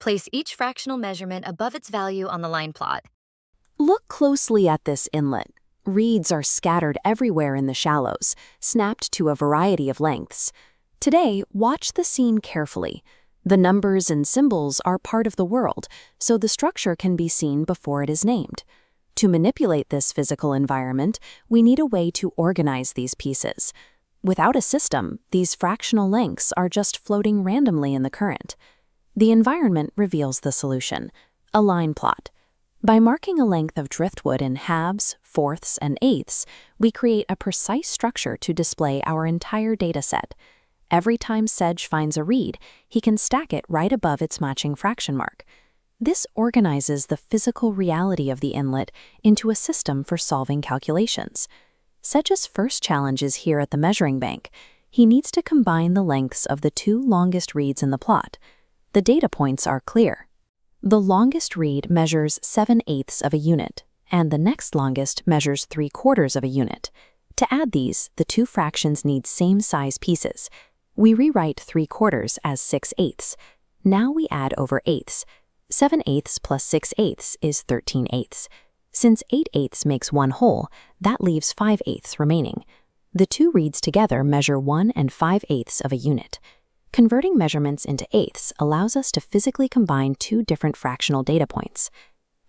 Place each fractional measurement above its value on the line plot. Look closely at this inlet. Reeds are scattered everywhere in the shallows, snapped to a variety of lengths. Today, watch the scene carefully. The numbers and symbols are part of the world, so the structure can be seen before it is named. To manipulate this physical environment, we need a way to organize these pieces. Without a system, these fractional lengths are just floating randomly in the current. The environment reveals the solution: a line plot. By marking a length of driftwood in halves, fourths, and eighths, we create a precise structure to display our entire dataset. Every time Sedge finds a reed, he can stack it right above its matching fraction mark. This organizes the physical reality of the inlet into a system for solving calculations. Sedge's first challenge is here at the measuring bank. He needs to combine the lengths of the two longest reeds in the plot. The data points are clear. The longest reed measures 7/8 of a unit, and the next longest measures 3/4 of a unit. To add these, the two fractions need same-size pieces. We rewrite 3/4 as 6/8. Now we add over eighths. 7/8 plus 6/8 is 13/8. Since 8/8 makes one whole, that leaves 5/8 remaining. The two reeds together measure 1 and 5/8 of a unit. Converting measurements into eighths allows us to physically combine two different fractional data points.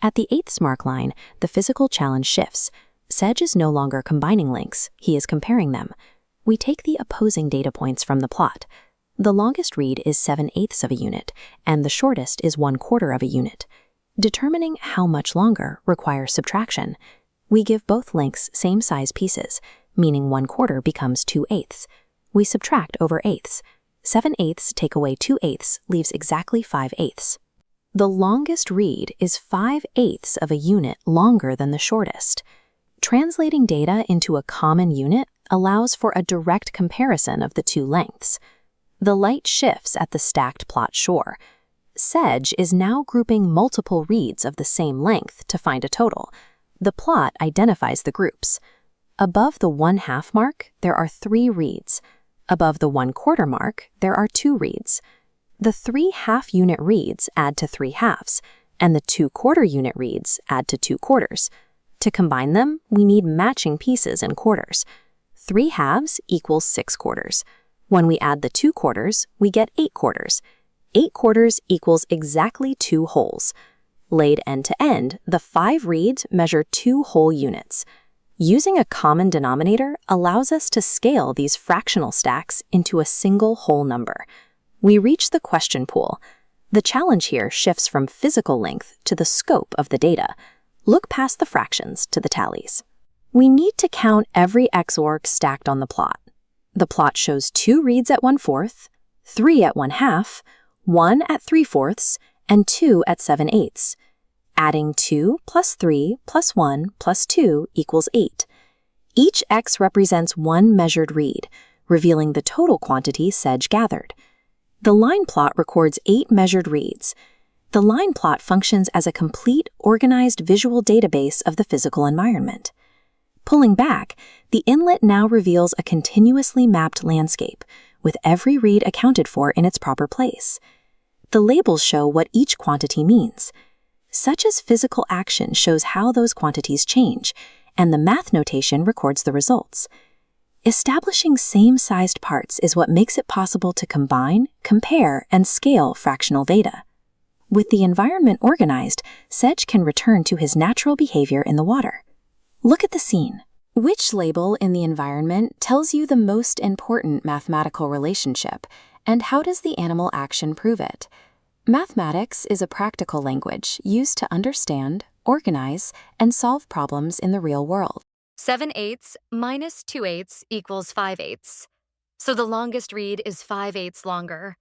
At the eighths mark line, the physical challenge shifts. Sedge is no longer combining lengths, he is comparing them. We take the opposing data points from the plot. The longest reed is 7/8 of a unit, and the shortest is 1/4 of a unit. Determining how much longer requires subtraction. We give both lengths same-size pieces, meaning 1/4 becomes 2/8. We subtract over eighths. 7/8 take away 2/8 leaves exactly 5/8. The longest reed is 5/8 of a unit longer than the shortest. Translating data into a common unit allows for a direct comparison of the two lengths. The light shifts at the stacked plot shore. Sedge is now grouping multiple reeds of the same length to find a total. The plot identifies the groups. Above the 1/2 mark, there are 3 reeds. Above the 1/4 mark, there are 2 reeds. The 3 half-unit reeds add to 3 halves, and the 2/4 unit reeds add to 2 quarters. To combine them, we need matching pieces in quarters. 3 halves equals 6 quarters. When we add the 2 quarters, we get 8 quarters. 8 quarters equals exactly 2 wholes. Laid end to end, the 5 reeds measure 2 whole units. Using a common denominator allows us to scale these fractional stacks into a single whole number. We reach the question pool. The challenge here shifts from physical length to the scope of the data. Look past the fractions to the tallies. We need to count every XORG stacked on the plot. The plot shows 2 reeds at 1/4, 3 at 1/2, 1 at 3/4, and 2 at 7/8. Adding 2 plus 3 plus 1 plus 2 equals 8. Each X represents one measured reed, revealing the total quantity Sedge gathered. The line plot records 8 measured reeds. The line plot functions as a complete, organized visual database of the physical environment. Pulling back, the inlet now reveals a continuously mapped landscape, with every reed accounted for in its proper place. The labels show what each quantity means. Sedge's physical action shows how those quantities change, and the math notation records the results. Establishing same-sized parts is what makes it possible to combine, compare, and scale fractional data. With the environment organized, Sedge can return to his natural behavior in the water. Look at the scene. Which label in the environment tells you the most important mathematical relationship, and how does the animal action prove it? Mathematics is a practical language used to understand, organize, and solve problems in the real world. 7/8 minus 2/8 equals 5/8. So the longest reed is 5/8 longer.